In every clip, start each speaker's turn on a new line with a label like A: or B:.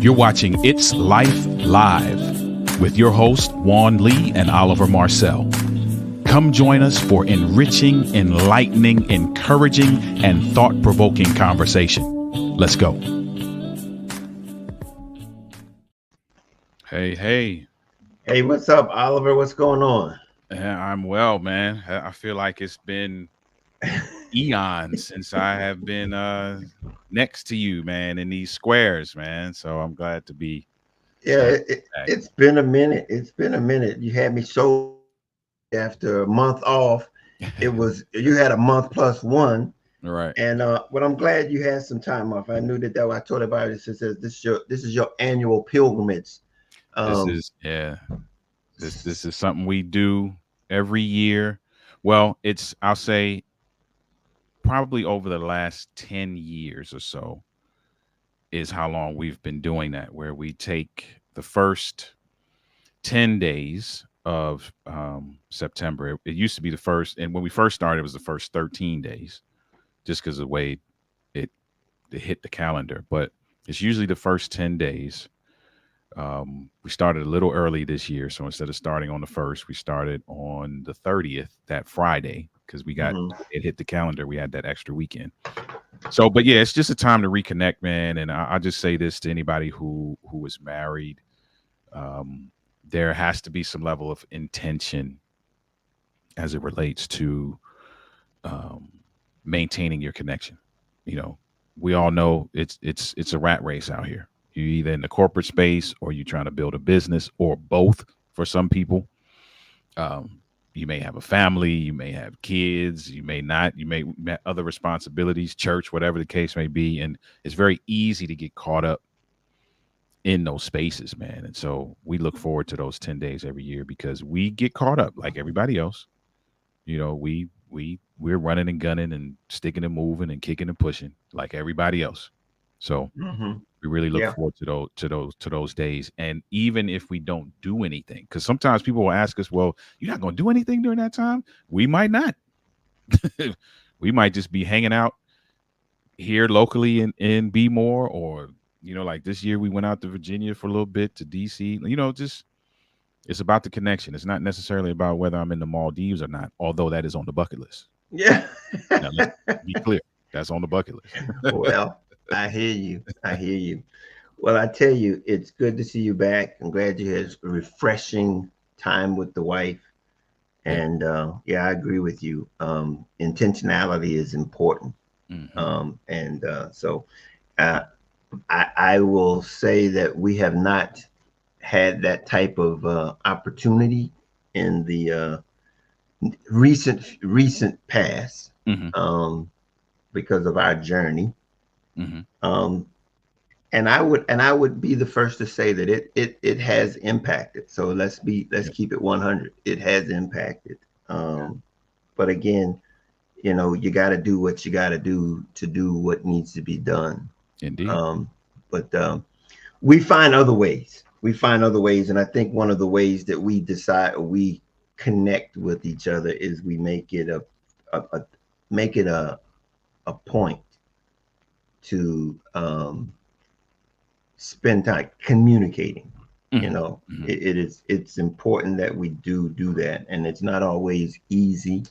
A: You're watching It's Life Live with your hosts, Juan Lee and Oliver Marcel. Come join us for enriching, enlightening, encouraging, and thought-provoking conversation. Let's go. Hey, hey.
B: Hey, what's up, Oliver? What's going on?
A: Yeah, I'm well, man. I feel like it's been eons since I have been next to you, man, in these squares, man. So I'm
B: Yeah,
A: glad to
B: it,
A: be back.
B: it's been a minute. It's been a minute. You had me so after a month off. It was you had a month plus one,
A: All right.
B: and but I'm glad you had some time off. I knew that I told everybody this says this is your annual pilgrimage.
A: This
B: Um,
A: is yeah. This is something we do every year. Well, it's I'll say probably over the last 10 years or so is how long we've been doing that, where we take the first 10 days of September. It used to be the first, and when we first started, it was the first 13 days, just because of the way it, it hit the calendar. But it's usually the first 10 days. We started a little early this year. So instead of starting on the first, we started on the 30th, that Friday, because
B: mhm.
A: it hit the calendar. We had that extra weekend. So, but yeah, it's just a time to reconnect, man. And I just say this to anybody who is married. Um, there has to be some level of intention as it relates to um, maintaining your connection. You know, we all know it's a rat race out here. You're either in the corporate space or you're trying to build a business or both. For some people, um, you may have a family, you may have kids, you may not, you may have other responsibilities, church, whatever the case may be, and it's very easy to get caught up in those spaces, man. And so we look forward to those 10 days every year because we get caught up like everybody else. You know, we're running and gunning and sticking and moving and kicking and pushing like everybody else. So
B: Mhm.
A: we really look
B: Yeah.
A: forward to those days. And even if we don't do anything, because sometimes people will ask us, well, you're not gonna do anything during that time? We might not. We might just be hanging out here locally in Bmore, or like this year we went out to Virginia for a little bit, to DC. Just it's about the connection. It's not necessarily about whether I'm in the Maldives or not, although that is on the bucket list.
B: Yeah.
A: Now let's be clear. That's on the bucket list.
B: Well, I hear you. I hear you. Well, I tell you, it's good to see you back. I'm glad you had a refreshing time with the wife.
A: Yeah.
B: And yeah, I agree with you. Intentionality is important.
A: Hmm.
B: And so uh, I will say that we have not had that type of opportunity in the recent past,
A: Hmm.
B: um, because of our journey.
A: Hmm.
B: Um, and I would be the first to say that it has impacted. So let's
A: Yeah.
B: keep it 100. It has impacted. Um, but again, you got to do what you got to do what needs to be done.
A: Indeed.
B: Um, but we find other ways. We find other ways, and I think one of the ways that we decide we connect with each other is we a make it a point to spend time communicating.
A: Hmm. Hmm.
B: It's important that we do that, and it's not always easy,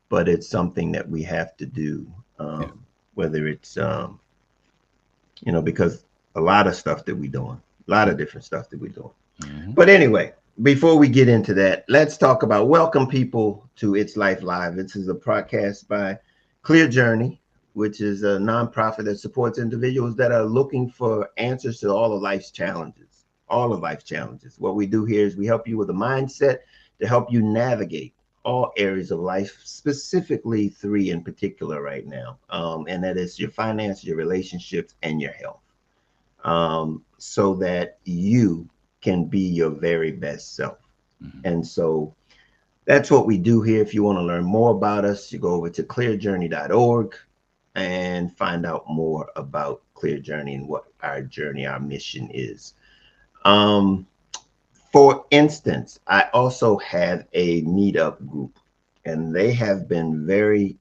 B: but it's something that we have to do.
A: Yeah.
B: Whether it's because a lot of stuff that we're doing, a lot of different stuff that we're doing.
A: Hmm.
B: But anyway, before we get into that, let's talk about welcome people to It's Life Live. This is a podcast by Clear Journey, which is a nonprofit that supports individuals that are looking for answers to all of life's challenges. All of life's challenges. What we do here is we help you with a mindset to help you navigate all areas of life, specifically three in particular right now, and that is your finance, your relationships, and your health, so that you can be your very best self.
A: Hmm.
B: And so that's what we do here. If you want to learn more about us, you go over to clearjourney.org and find out more about Clear Journey and what our journey, our mission is. Um, for instance, I also have a meetup group, and they have been very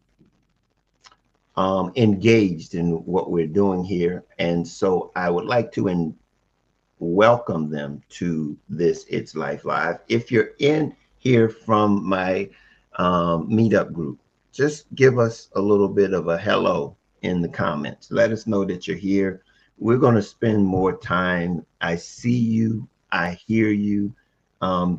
B: engaged in what we're doing here. And so I would like to welcome them to this It's Life Live. If you're in here from my meetup group, just give us a little bit of a hello in the comments. Let us know that you're here. We're going to spend more time. I see you, I hear you,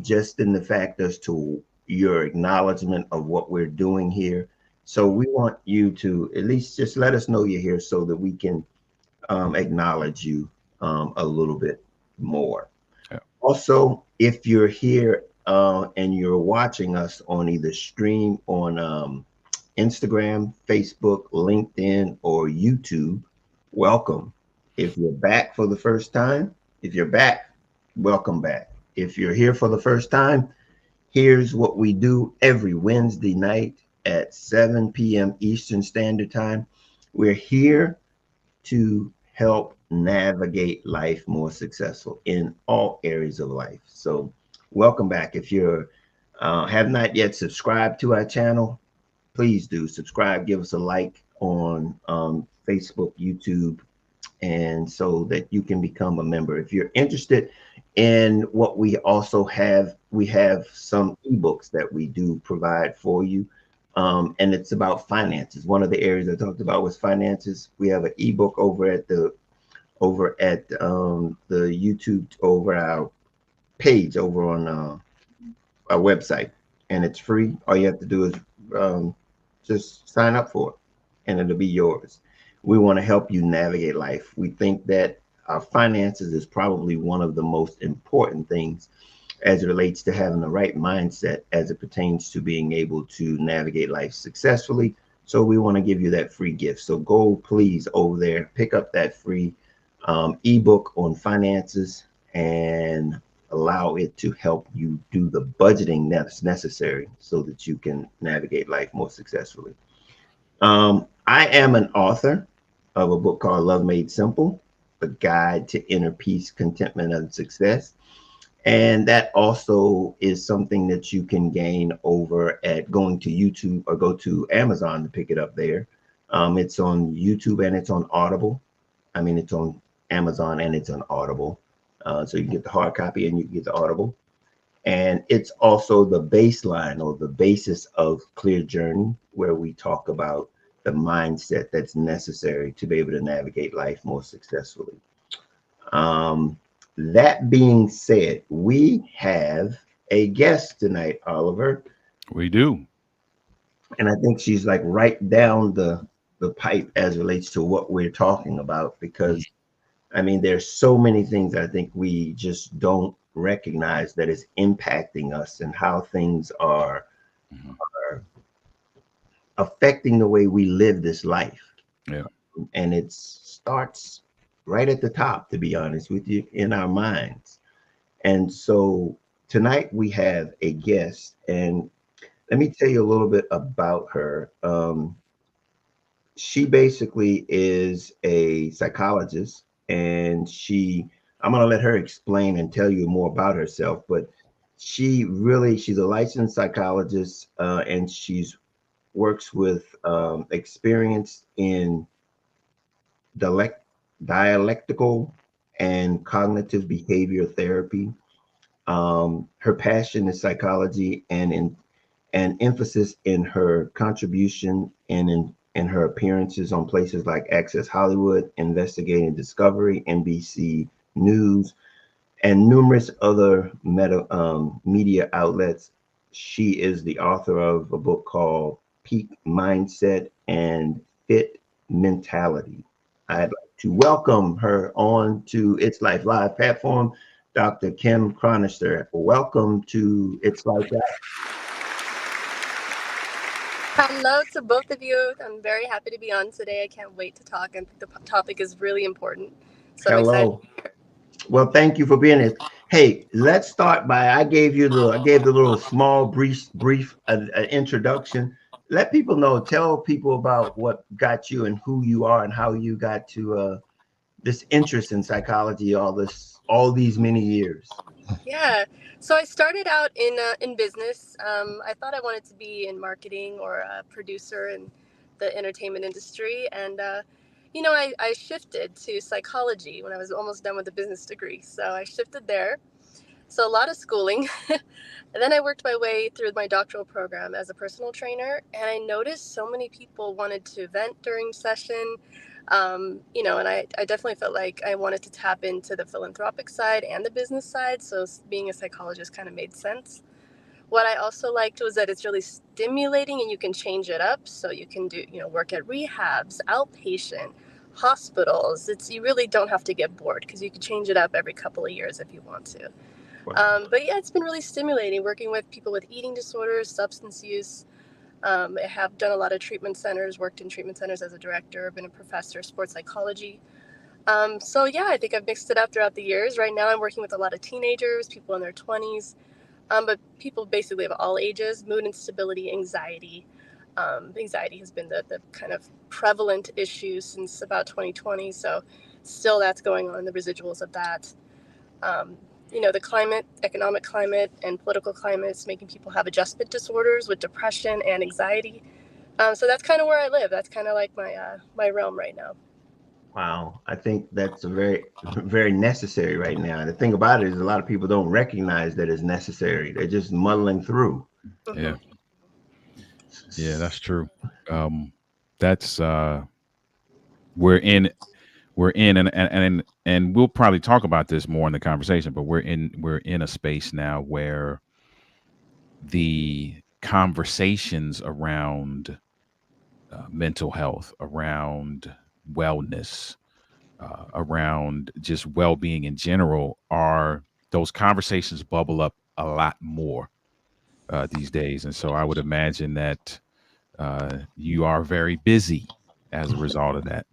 B: just in the fact as to your acknowledgement of what we're doing here. So we want you to at least just let us know you're here so that we can acknowledge you a little bit more.
A: Yeah.
B: Also, if you're here and you're watching us on either stream on Instagram, Facebook, LinkedIn, or YouTube, welcome. If you're back for the first time, if you're back, welcome back. If you're here for the first time, here's what we do every Wednesday night at 7 p.m. Eastern Standard Time. We're here to help navigate life more successful in all areas of life. So, welcome back. If you have not yet subscribed to our channel, please do subscribe. Give us a like on Facebook, YouTube, and so that you can become a member. If you're interested in what we have some ebooks that we do provide for you. And it's about finances. One of the areas I talked about was finances. We have an ebook over at the YouTube, over our page over on our website, and it's free. All you have to do is just sign up for it, and it'll be yours. We want to help you navigate life. We think that our finances is probably one of the most important things as it relates to having the right mindset as it pertains to being able to navigate life successfully. So we want to give you that free gift. So go please over there, pick up that free ebook on finances and allow it to help you do the budgeting that's necessary so that you can navigate life more successfully. I am an author of a book called Love Made Simple, A Guide to Inner Peace, Contentment, and Success. And that also is something that you can gain over at going to YouTube or go to Amazon to pick it up there. It's on YouTube and it's on Audible. I mean, it's on Amazon and it's on Audible. So you can get the hard copy and you can get the Audible. And it's also the baseline or the basis of Clear Journey, where we talk about the mindset that's necessary to be able to navigate life more successfully. That being said, we have a guest tonight, Oliver.
A: We do.
B: And I think she's like right down the pipe as relates to what we're talking about, because I mean, there's so many things I think we just don't recognize that is impacting us and how things are affecting the way we live this life.
A: Yeah.
B: And it starts right at the top, to be honest with you, in our minds. And so tonight we have a guest, and let me tell you a little bit about her. She basically is a psychologist, and I'm going to let her explain and tell you more about herself, but she's a licensed psychologist, and she's works with experience in dialectical and cognitive behavior therapy. Her passion is psychology, and emphasis in her contribution and in her appearances on places like Access Hollywood, Investigating Discovery, NBC News, and numerous other media outlets. She is the author of a book called Peak Mindset and Fit Mentality. I'd like to welcome her on to It's Life Live platform, Dr. Kim Chronister. Welcome to It's Life Live.
C: Hello to both of you. I'm very happy to be on today. I can't wait to talk. I think the topic is really important. So I'm excited.
B: Hello. Well, thank you for being here. Hey, let's start by I gave the little small brief introduction. Let people know, tell people about what got you and who you are and how you got to this interest in psychology all these many years.
C: Yeah. So I started out in business. I thought I wanted to be in marketing or a producer in the entertainment industry, and I shifted to psychology when I was almost done with the business degree. So I shifted there. So a lot of schooling. And then I worked my way through my doctoral program as a personal trainer. And I noticed so many people wanted to vent during session. And I definitely felt like I wanted to tap into the philanthropic side and the business side. So being a psychologist kind of made sense. What I also liked was that it's really stimulating and you can change it up. So you can do, work at rehabs, outpatient, hospitals. You really don't have to get bored because you can change it up every couple of years if you want to.
B: Wow.
C: But yeah, it's been really stimulating working with people with eating disorders, substance use. I have done a lot of treatment centers, worked in treatment centers as a director, been a professor of sports psychology. So yeah, I think I've mixed it up throughout the years. Right now I'm working with a lot of teenagers, people in their 20s, but people basically of all ages, mood instability, anxiety. Anxiety has been the kind of prevalent issue since about 2020. So still that's going on, the residuals of that. Um, the economic climate and political climate is making people have adjustment disorders with depression and anxiety. So that's kind of where I live. That's kind of like my realm right now.
B: Wow. I think that's a very, very necessary right now. And the thing about it is a lot of people don't recognize that it's necessary. They're just muddling through.
A: Yeah. Yeah, that's true. That's we're in and we'll probably talk about this more in the conversation, but we're in a space now where the conversations around mental health, around wellness, around just well-being in general, are those conversations bubble up a lot more these days. And so I would imagine that you are very busy as a result of that.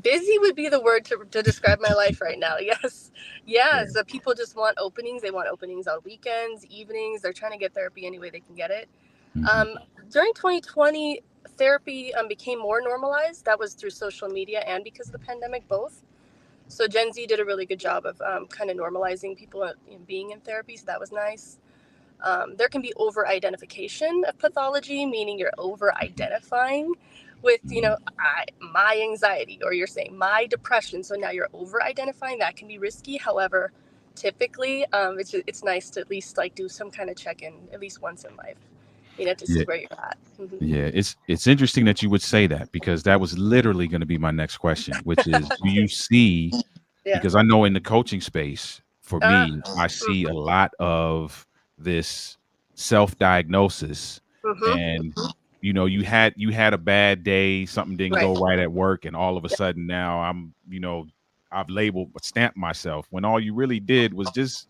C: Busy would be the word to describe my life right now. Yes. Yeah.
B: Yeah.
C: So people just want openings. They want openings on weekends, evenings. They're trying to get therapy any way they can get it.
A: Mhm.
C: Um, During 2020, therapy became more normalized. That was through social media and because of the pandemic, both. So Gen Z did a really good job of kind of normalizing people being in therapy. So that was nice. There can be over-identification of pathology, meaning you're over-identifying with, my anxiety, or you're saying my depression. So now you're over-identifying. That can be risky. However, typically, it's nice to at least like do some kind of check-in at least once in life, to
A: Yeah,
C: see where you're at.
A: yeah. It's interesting that you would say that because that was literally going to be my next question, which is, do you see?
C: Yeah.
A: Because I know in the coaching space, for
C: Uh,
A: me, I see a lot of this self-diagnosis,
C: mm-hmm.
A: and you had a bad day, something didn't
C: Right.
A: go right at work, and all of a
C: Yeah.
A: sudden now I've labeled stamped myself when all you really did was just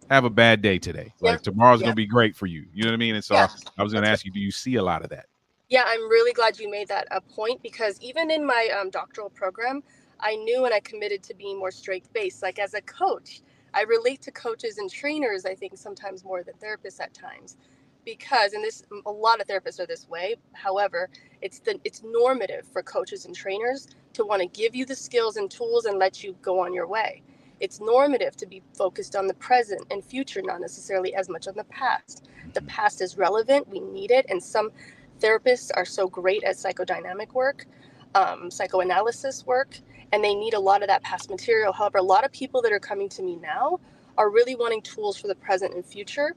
A: have a bad day today.
C: Yeah.
A: Like tomorrow's
C: Yeah.
A: gonna be great for you. You know what I mean? And so
C: Yeah.
A: I was gonna
C: That's right.
A: ask you, do you see a lot of that?
C: Yeah, I'm really glad you made that a point because even in my doctoral program, I knew and I committed to being more strength based. Like as a coach, I relate to coaches and trainers, I think, sometimes more than therapists at times. Because, and this, a lot of therapists are this way. However, it's normative for coaches and trainers to want to give you the skills and tools and let you go on your way. It's normative to be focused on the present and future, not necessarily as much on the past. The past is relevant, we need it, and some therapists are so great at psychodynamic work, psychoanalysis work, and they need a lot of that past material. However, a lot of people that are coming to me now are really wanting tools for the present and future.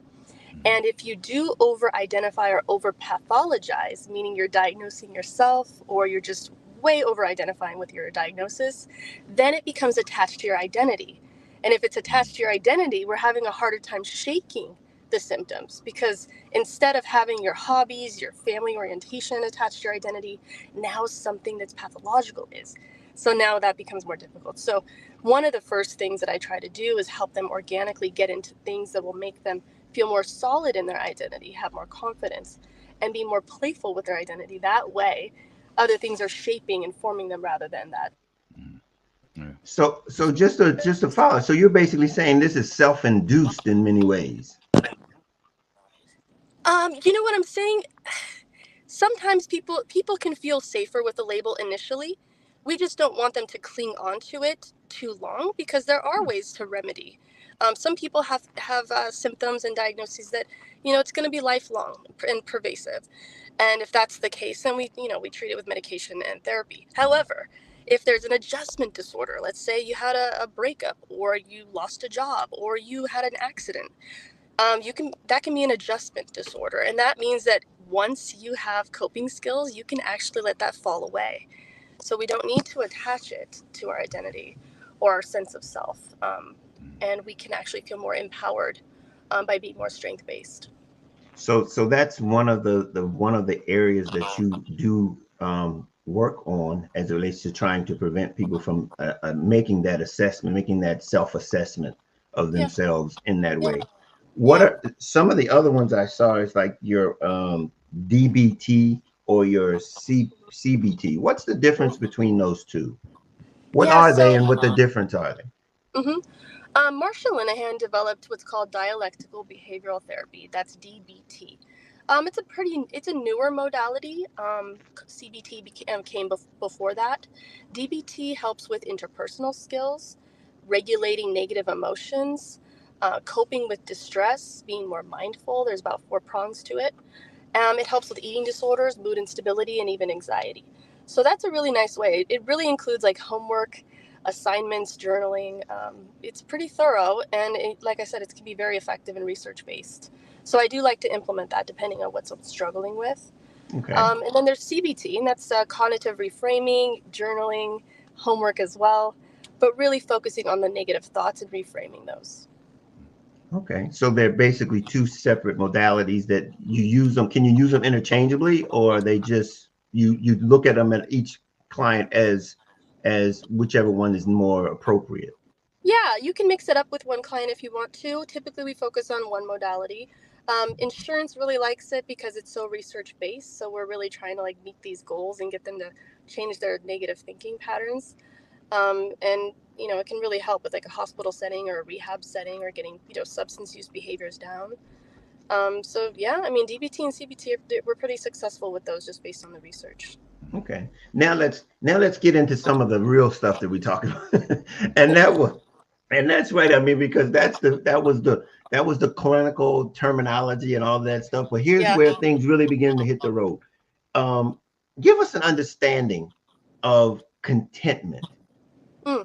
C: And if you do over identify or over pathologize, meaning you're diagnosing yourself or you're just way over identifying with your diagnosis, then it becomes attached to your identity. And if it's attached to your identity, we're having a harder time shaking the symptoms because instead of having your hobbies, your family orientation attached to your identity, now something that's pathological is. So now that becomes more difficult. So one of the first things that I try to do is help them organically get into things that will make them feel more solid in their identity, have more confidence, and be more playful with their identity. That way, other things are shaping and forming them rather than that.
A: Yeah.
B: So just to follow, so you're basically saying this is self-induced in many ways.
C: You know what I'm saying? Sometimes people can feel safer with the label initially. We just don't want them to cling on to it too long because there are ways to remedy. Some people have symptoms and diagnoses that it's going to be lifelong and pervasive, and if that's the case, then we treat it with medication and therapy. However, If there's an adjustment disorder, let's say you had a breakup, or you lost a job, or you had an accident, that can be an adjustment disorder. And that means that once you have coping skills, you can actually let that fall away. So we don't need to attach it to our identity or our sense of self. And we can actually feel more empowered by being more strength-based.
B: So that's one of the areas that you do work on as it relates to trying to prevent people from making that assessment, making that self-assessment of themselves in that way. What are some of the other ones I saw? Is like your DBT or your CBT. What's the difference between those two? What are they, and what the difference are they?
C: Marshall Linehan developed what's called dialectical behavioral therapy. That's DBT. It's a newer modality. CBT came before that. DBT helps with interpersonal skills, regulating negative emotions, coping with distress, being more mindful. There's about 4 prongs to it. It helps with eating disorders, mood instability, and even anxiety. So that's a really nice way. It really includes like homework, assignments, journaling. It's pretty thorough, and like I said, it can be very effective and research-based. So I do like to implement that depending on what someone's struggling with.
B: Okay.
C: And then there's CBT, and that's cognitive reframing, journaling, homework as well, but really focusing on the negative thoughts and reframing those.
B: Okay, so they're basically 2 separate modalities that you use them. Can you use them interchangeably, or are they just you look at them at each client as whichever one is more appropriate?
C: Yeah, you can mix it up with one client if you want to. Typically, we focus on one modality. Insurance really likes it because it's so research-based. So we're really trying to like meet these goals and get them to change their negative thinking patterns. And it can really help with like a hospital setting or a rehab setting, or getting substance use behaviors down. So yeah, I mean, DBT and CBT, we're pretty successful with those just based on the research.
B: Okay, now let's get into some of the real stuff that we talk about, and that's right. I mean, because that was the clinical terminology and all that stuff. But here's where things really begin to hit the road. Give us an understanding of contentment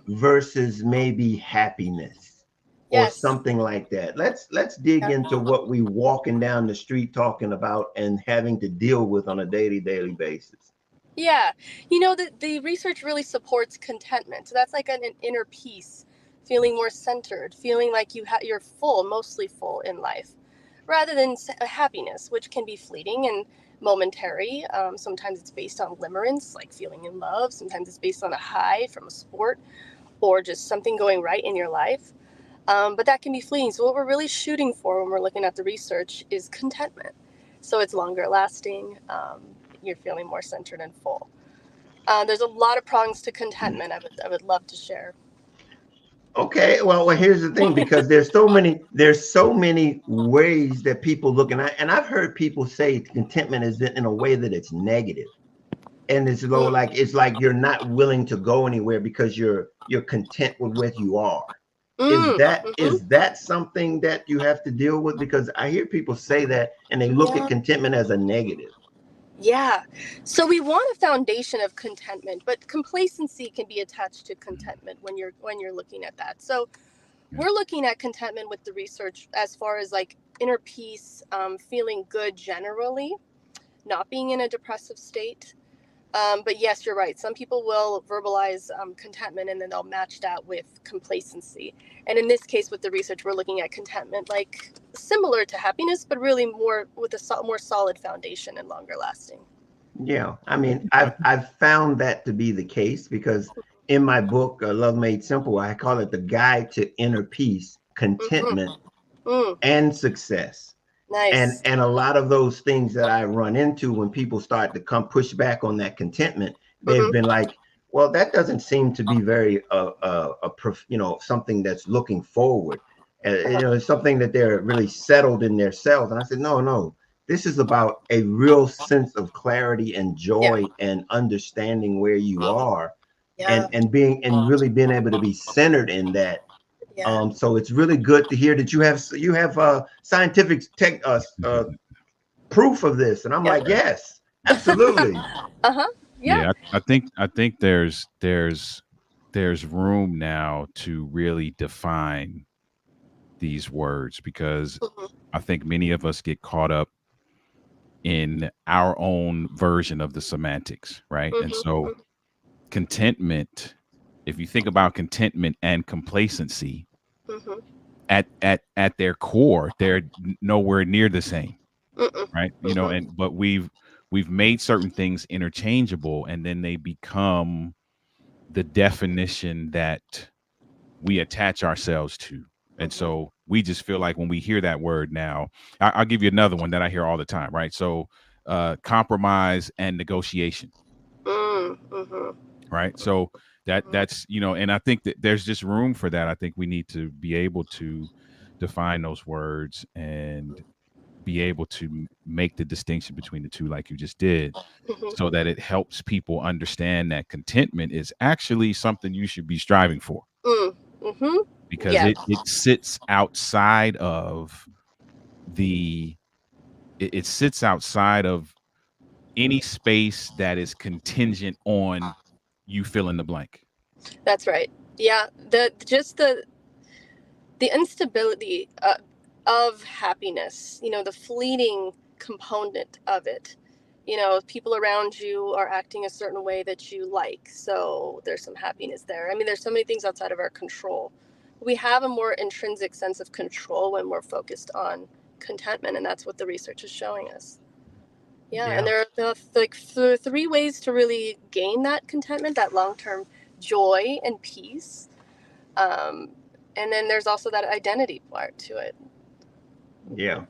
B: versus maybe happiness or something like that. Let's dig into what we walking down the street talking about and having to deal with on a daily basis.
C: Yeah, the research really supports contentment. So that's like an inner peace, feeling more centered, feeling like you're mostly full in life, rather than happiness, which can be fleeting and momentary. Sometimes it's based on limerence, like feeling in love. Sometimes it's based on a high from a sport or just something going right in your life. But that can be fleeting. So what we're really shooting for when we're looking at the research is contentment. So it's longer lasting. You're feeling more centered and full. There's a lot of prongs to contentment I would love to share.
B: Okay, well, here's the thing, because there's so many ways that people look, and I've heard people say contentment is in a way that it's negative, and it's it's like you're not willing to go anywhere because you're content with where you are. Is that something that you have to deal with? Because I hear people say that, and they look at contentment as a negative.
C: Yeah. So we want a foundation of contentment, but complacency can be attached to contentment when you're looking at that. So we're looking at contentment with the research as far as like inner peace, feeling good generally, not being in a depressive state. But yes, you're right. Some people will verbalize contentment, and then they'll match that with complacency. And in this case, with the research, we're looking at contentment like similar to happiness, but really more with a more solid foundation and longer lasting.
B: Yeah, I mean, I've found that to be the case, because in my book, Love Made Simple, I call it the guide to inner peace, contentment, and success.
C: Nice.
B: And a lot of those things that I run into when people start to push back on that contentment, they've been like, well, that doesn't seem to be very something that's looking forward. It's something that they're really settled in their selves. And I said, no, this is about a real sense of clarity and joy and understanding where you are, and really being able to be centered in that. So it's really good to hear that you have scientific proof of this, and I'm like, yes, absolutely.
A: Yeah, I think there's room now to really define these words, because
C: Mhm,
A: I think many of us get caught up in our own version of the semantics, right? And
C: mhm,
A: so contentment, if you think about contentment and complacency,
C: mhm,
A: at their core, they're nowhere near the same,
C: mhm,
A: right?
C: mhm,
A: And but we've made certain things interchangeable, and then they become the definition that we attach ourselves to. And
C: mhm,
A: so we just feel like when we hear that word now, I'll give you another one that I hear all the time, right? So compromise and negotiation,
C: mhm, mhm,
A: right? So
C: mhm.
A: that's, and I think that there's just room for that. I think we need to be able to define those words and be able to make the distinction between the two, like you just did,
C: Mhm.
A: so that it helps people understand that contentment is actually something you should be striving for,
C: Mm, mhm.
A: because
C: Yeah,
A: it sits outside of the it sits outside of any space that is contingent on you fill in the blank.
C: that's right. Yeah, the instability of happiness, the fleeting component of it. People around you are acting a certain way that you like, so there's some happiness there. I mean, there's so many things outside of our control. We have a more intrinsic sense of control when we're focused on contentment, and that's what the research is showing us. Yeah, and
B: Yeah.
C: there are three ways to really gain that contentment, that long-term joy and peace. Um, and then there's also that identity part to it.
B: Yeah.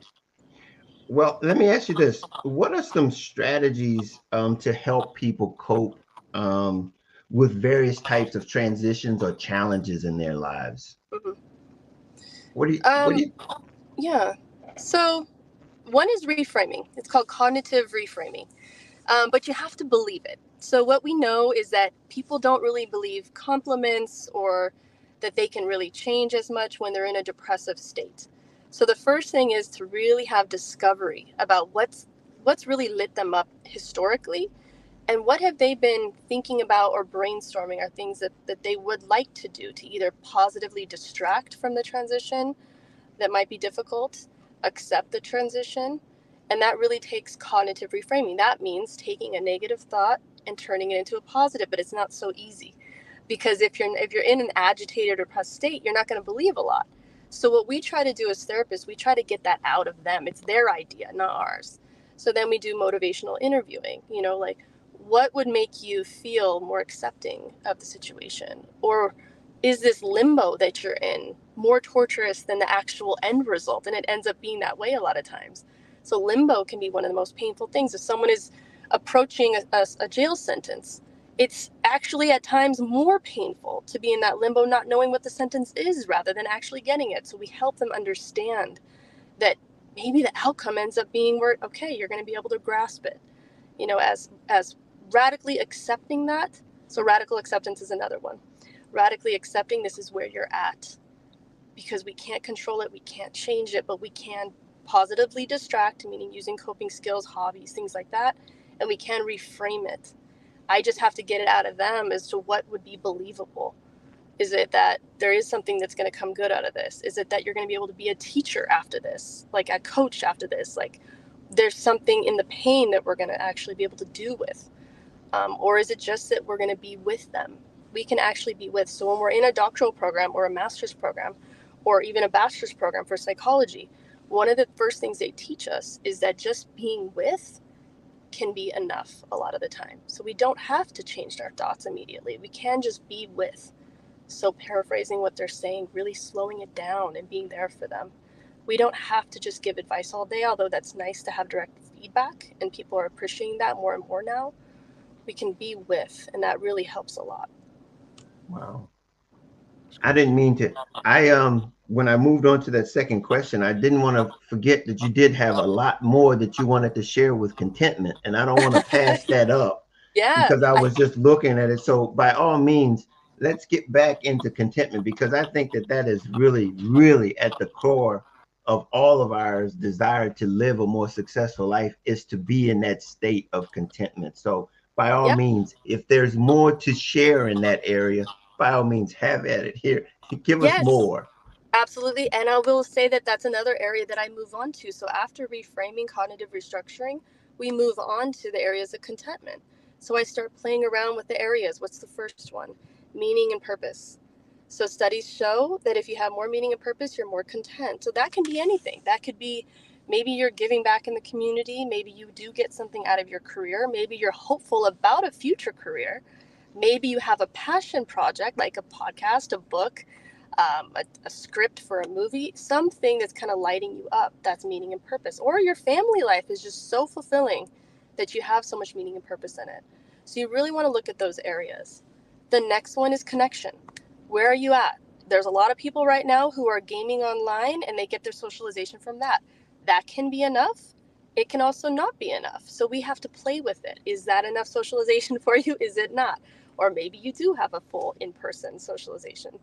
B: Well, let me ask you this. What are some strategies to help people cope um, with various types of transitions or challenges in their lives?
C: Mhm.
B: What do
C: Um,
B: you
C: yeah. So one is reframing. It's called cognitive reframing. But you have to believe it. So what we know is that people don't really believe compliments or that they can really change as much when they're in a depressive state. So the first thing is to really have discovery about what's really lit them up historically, and what have they been thinking about or brainstorming are things that they would like to do to either positively distract from the transition that might be difficult, accept the transition. And that really takes cognitive reframing. That means taking a negative thought and turning it into a positive, but it's not so easy, because if you're in an agitated or depressed state, you're not going to believe a lot. So what we try to do as therapists, we try to get that out of them. It's their idea, not ours. So then we do motivational interviewing, like, what would make you feel more accepting of the situation? Or is this limbo that you're in more torturous than the actual end result? And it ends up being that way a lot of times. So limbo can be one of the most painful things. If someone is approaching a jail sentence, it's actually at times more painful to be in that limbo, not knowing what the sentence is rather than actually getting it. So we help them understand that maybe the outcome ends up being where, okay, you're going to be able to grasp it, as radically accepting that. So radical acceptance is another one. Radically accepting this is where you're at, because we can't control it, we can't change it, but we can positively distract, meaning using coping skills, hobbies, things like that, and we can reframe it. I just have to get it out of them as to what would be believable. Is it that there is something that's going to come good out of this? Is it that you're going to be able to be a teacher after this, like a coach after this? Like, there's something in the pain that we're going to actually be able to do with. Or is it just that we're going to be with them? We can actually be with. So when we're in a doctoral program or a master's program or even a bachelor's program for psychology, one of the first things they teach us is that just being with can be enough a lot of the time. So we don't have to change our thoughts immediately. We can just be with. So paraphrasing what they're saying, really slowing it down and being there for them. We don't have to just give advice all day, although that's nice to have direct feedback, and people are appreciating that more and more now. We can be with, and that really helps a lot.
B: Wow.
A: That's
B: I
A: good.
B: didn't mean to. I when I moved on to that second question, I didn't want to forget that you did have a lot more that you wanted to share with contentment, and I don't want to pass that up
C: Yeah,
B: because I was just looking at it. So by all means, let's get back into contentment because I think that that is really, really at the core of all of our desire to live a more successful life is to be in that state of contentment. So by all
C: Yep.
B: means, if there's more to share in that area, by all means, have at it here. Give us
C: Yes.
B: more.
C: Absolutely. And I will say that that's another area that I move on to. So after reframing cognitive restructuring, we move on to the areas of contentment. So I start playing around with the areas. What's the first one? Meaning and purpose. So studies show that if you have more meaning and purpose, you're more content. So that can be anything. That could be maybe you're giving back in the community. Maybe you do get something out of your career. Maybe you're hopeful about a future career. Maybe you have a passion project like a podcast, a book, a script for a movie, something that's kind of lighting you up, that's meaning and purpose. Or your family life is just so fulfilling that you have so much meaning and purpose in it. So you really want to look at those areas. The next one is connection. Where are you at? There's a lot of people right now who are gaming online and they get their socialization from that. That can be enough. It can also not be enough. So we have to play with it. Is that enough socialization for you? Is it not? Or maybe you do have a full in-person socialization,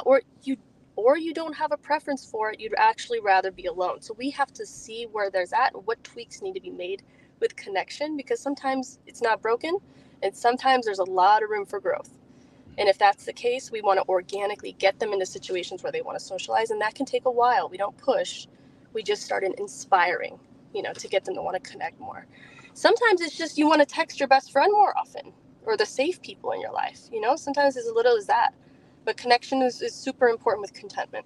C: or you don't have a preference for it. You'd actually rather be alone. So we have to see where there's at and what tweaks need to be made with connection, because sometimes it's not broken, and sometimes there's a lot of room for growth. And if that's the case, we want to organically get them into situations where they want to socialize, and that can take a while. We don't push. We just start inspiring, to get them to want to connect more. Sometimes it's just you want to text your best friend more often, or the safe people in your life. Sometimes as little as that. But connection is super important with contentment.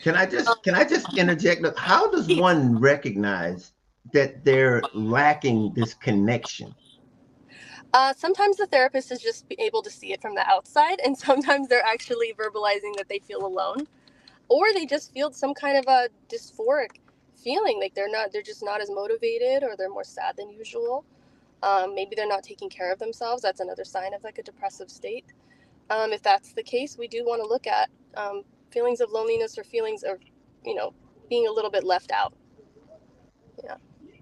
B: Can I just interject? How does one recognize that they're lacking this connection?
C: Sometimes the therapist is just able to see it from the outside, and sometimes they're actually verbalizing that they feel alone, or they just feel some kind of a dysphoric feeling, like they're just not as motivated, or they're more sad than usual. Maybe they're not taking care of themselves. That's another sign of like a depressive state. If that's the case, we do want to look at feelings of loneliness, or feelings of, being a little bit left out. Yeah.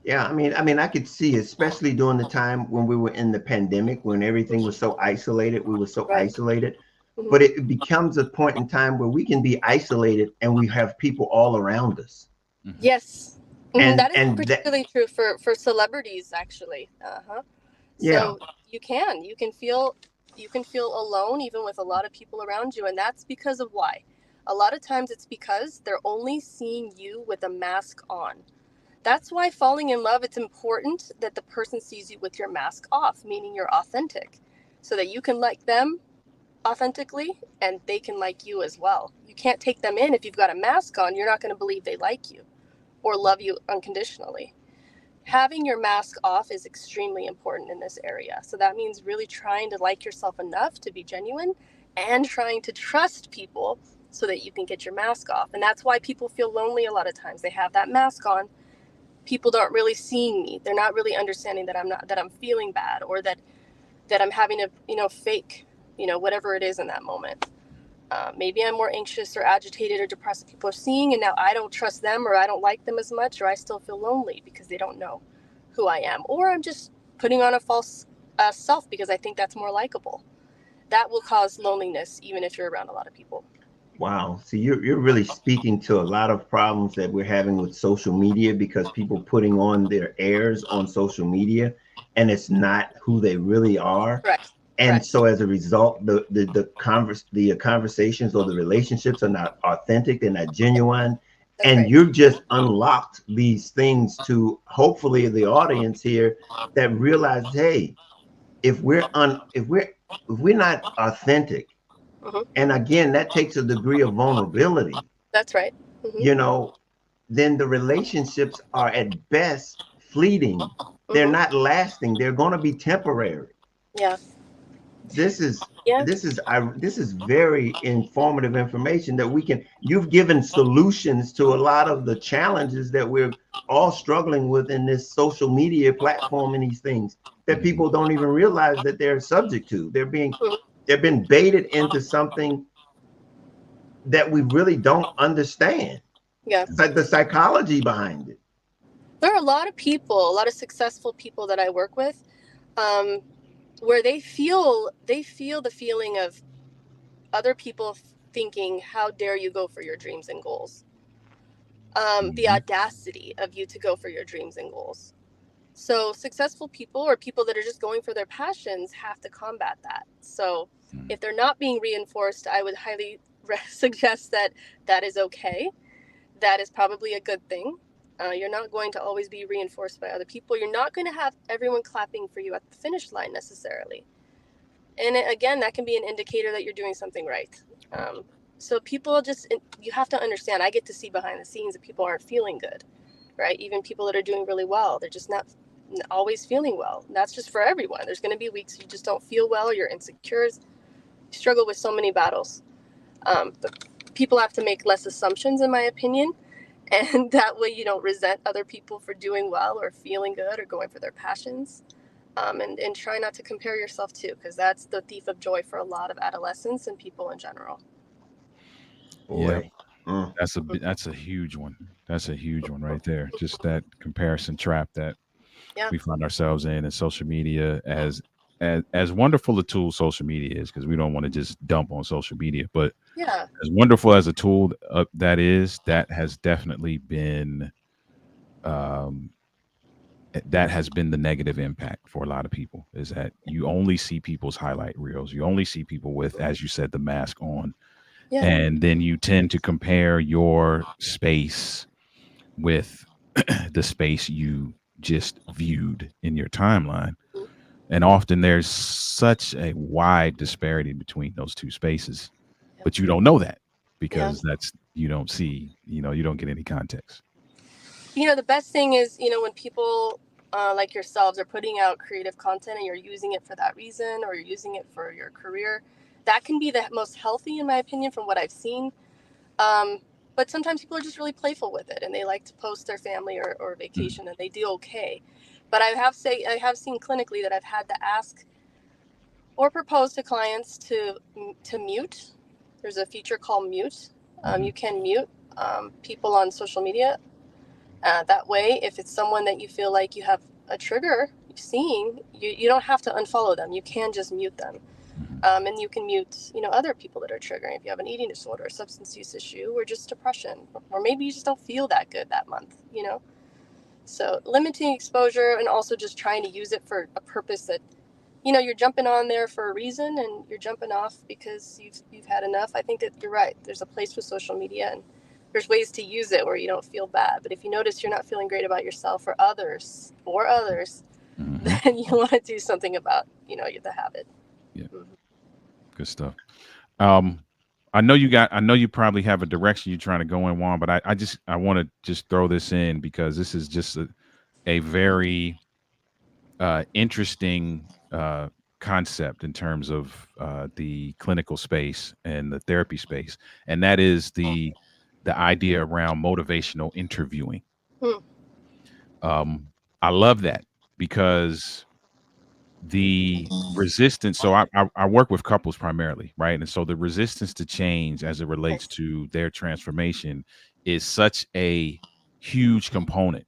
B: Yeah, I mean, I could see, especially during the time when we were in the pandemic, when everything was so isolated, we were so
C: Right.
B: isolated.
C: Mm-hmm.
B: But it becomes a point in time where we can be isolated and we have people all around us.
A: Mm-hmm.
C: Yes. Mm-hmm.
B: And
C: That is particularly true for celebrities, actually.
B: yeah,
C: So you can feel alone even with a lot of people around you, and that's because of why. A lot of times it's because they're only seeing you with a mask on. That's why falling in love, it's important that the person sees you with your mask off, meaning you're authentic, so that you can like them authentically and they can like you as well. You can't take them in if you've got a mask on. You're not going to believe they like you or love you unconditionally. Having your mask off is extremely important in this area. So that means really trying to like yourself enough to be genuine, and trying to trust people so that you can get your mask off. And that's why people feel lonely a lot of times. They have that mask on. People aren't really seeing me. They're not really understanding that I'm feeling bad, or that I'm having a, fake, whatever it is in that moment. Maybe I'm more anxious or agitated or depressed. People are seeing, and now I don't trust them, or I don't like them as much, or I still feel lonely because they don't know who I am. Or I'm just putting on a false self because I think that's more likable. That will cause loneliness even if you're around a lot of people.
B: wow. So you're really speaking to a lot of problems that we're having with social media, because people putting on their airs on social media and it's not who they really are.
C: Correct.
B: And
C: Correct.
B: so as a result, the conversations or the relationships are not authentic, they're not genuine.
C: That's
B: And
C: right.
B: you've just unlocked these things to hopefully the audience here that realizes, hey, if we're not authentic,
C: Hmm.
B: and again, that takes a degree of vulnerability,
C: That's right. Hmm.
B: you know, then the relationships are at best fleeting. They're
C: Hmm.
B: not lasting. They're going to be temporary.
C: Yeah.
B: This is
C: Yeah.
B: this is very informative information that you've given solutions to a lot of the challenges that we're all struggling with in this social media platform, and these things that
A: Mm-hmm.
B: people don't even realize that they're subject to.
C: Mhm.
B: They've been baited into something that we really don't understand.
C: Yeah.
B: It's like the psychology behind it.
C: There are a lot of people, a lot of successful people that I work with, um, where they feel the feeling of other people thinking, "How dare you go for your dreams and goals?" The
A: Mm-hmm.
C: audacity of you to go for your dreams and goals. So successful people, or people that are just going for their passions, have to combat that. So if they're not being reinforced, I would highly suggest that that is okay. That is probably a good thing. You're not going to always be reinforced by other people. You're not going to have everyone clapping for you at the finish line necessarily. And again, that can be an indicator that you're doing something right. So people just, you have to understand, I get to see behind the scenes that people aren't feeling good, right? Even people that are doing really well, they're just not always feeling well. And that's just for everyone. There's going to be weeks you just don't feel well, you're insecure, you struggle with so many battles. But people have to make less assumptions, in my opinion. And that way you don't resent other people for doing well or feeling good or going for their passions. And try not to compare yourself too, because that's the thief of joy for a lot of adolescents and people in general.
B: Boy.
A: Yeah, that's a huge one. That's a huge one right there. Just that comparison trap that we find ourselves in social media, as wonderful a tool social media is, because we don't want to just dump on social media, but as wonderful as a tool that has definitely been that has been the negative impact for a lot of people, is that you only see people's highlight reels. You only see people with, as you said, the mask on. Yeah. And then you tend to compare your space with the space you just viewed in your timeline. And often there's such a wide disparity between those two spaces, but you don't know that because you don't see, you don't get any context.
C: The best thing is, when people like yourselves are putting out creative content and you're using it for that reason, or you're using it for your career, that can be the most healthy, in my opinion, from what I've seen. But sometimes people are just really playful with it, and they like to post their family or vacation, and they do okay. But I have seen clinically that I've had to ask or propose to clients to mute. There's a feature called mute. You can mute people on social media. That way, if it's someone that you feel like you have a trigger seeing, you don't have to unfollow them. You can just mute them. And you can mute, other people that are triggering. If you have an eating disorder, a substance use issue, or just depression, or maybe you just don't feel that good that month, So limiting exposure, and also just trying to use it for a purpose that, you're jumping on there for a reason, and you're jumping off because you've had enough. I think that you're right. There's a place for social media, and there's ways to use it where you don't feel bad. But if you notice you're not feeling great about yourself or others, then you want to do something about, the habit.
A: Yeah. Good stuff. I know you probably have a direction you're trying to go in, Juan, but I want to just throw this in because this is just a very interesting concept in terms of the clinical space and the therapy space, and that is the idea around motivational interviewing. I love that because the resistance. So I work with couples primarily, right? And so the resistance to change as it relates to their transformation is such a huge component,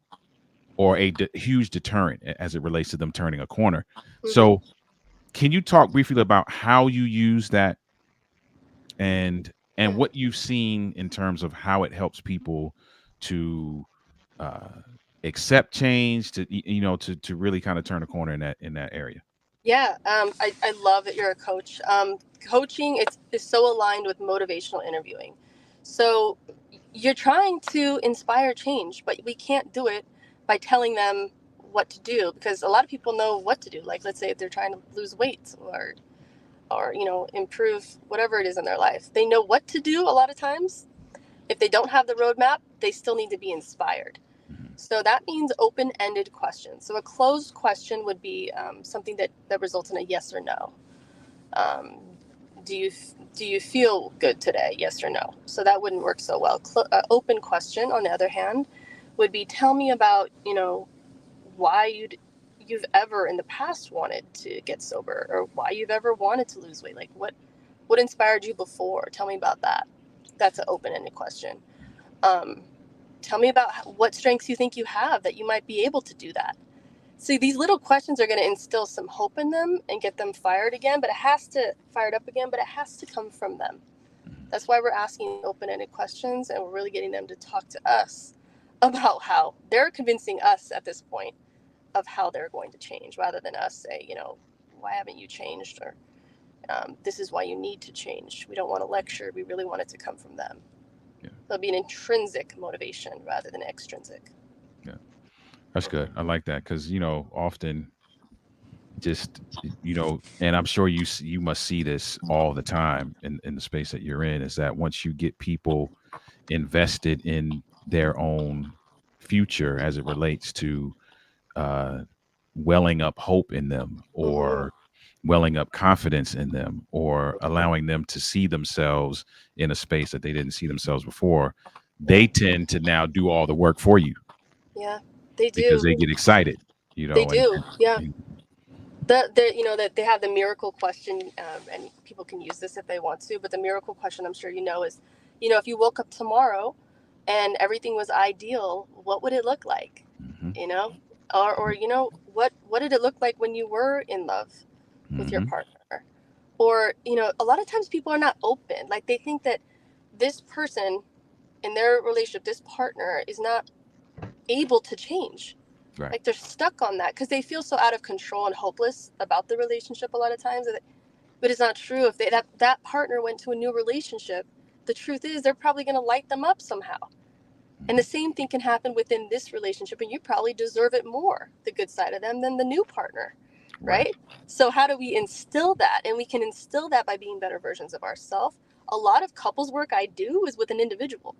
A: or a huge deterrent as it relates to them turning a corner. So can you talk briefly about how you use that and what you've seen in terms of how it helps people to accept change, to really kind of turn a corner in that area?
C: Yeah, I love that you're a coach. Coaching is so aligned with motivational interviewing. So you're trying to inspire change, but we can't do it by telling them what to do, because a lot of people know what to do. Like, let's say if they're trying to lose weight or improve whatever it is in their life, they know what to do a lot of times. If they don't have the roadmap, they still need to be inspired. So that means open-ended questions. So a closed question would be something that results in a yes or no. Do you feel good today? Yes or no. So that wouldn't work so well. Open question, on the other hand, would be, tell me about why you've ever in the past wanted to get sober, or why you've ever wanted to lose weight. Like what inspired you before? Tell me about that. That's an open-ended question. Tell me about what strengths you think you have that you might be able to do that. See, these little questions are going to instill some hope in them and get them fired up again, but it has to come from them. That's why we're asking open-ended questions, and we're really getting them to talk to us about how they're convincing us at this point of how they're going to change, rather than us say, why haven't you changed? Or this is why you need to change. We don't want to lecture. We really want it to come from them.
A: Yeah.
C: There'll be an intrinsic motivation rather than extrinsic.
A: Yeah, that's good. I like that because often just and I'm sure you must see this all the time in the space that you're in, is that once you get people invested in their own future as it relates to welling up hope in them, or welling up confidence in them, or allowing them to see themselves in a space that they didn't see themselves before, they tend to now do all the work for you.
C: Yeah, they do.
A: Because they get excited,
C: They do. Yeah.
A: and
C: That they have the miracle question, and people can use this if they want to, but the miracle question, I'm sure is, if you woke up tomorrow and everything was ideal, what would it look like? Or what did it look like when you were in love with your partner? Or a lot of times people are not open. Like, they think that this person in their relationship, this partner, is not able to change.
A: Right.
C: Like, they're stuck on that because they feel so out of control and hopeless about the relationship a lot of times. But it's not true. If that partner went to a new relationship, the truth is they're probably going to light them up somehow. And the same thing can happen within this relationship, and you probably deserve it more, the good side of them, than the new partner, right? So how do we instill that? And we can instill that by being better versions of ourselves. A lot of couples work I do is with an individual.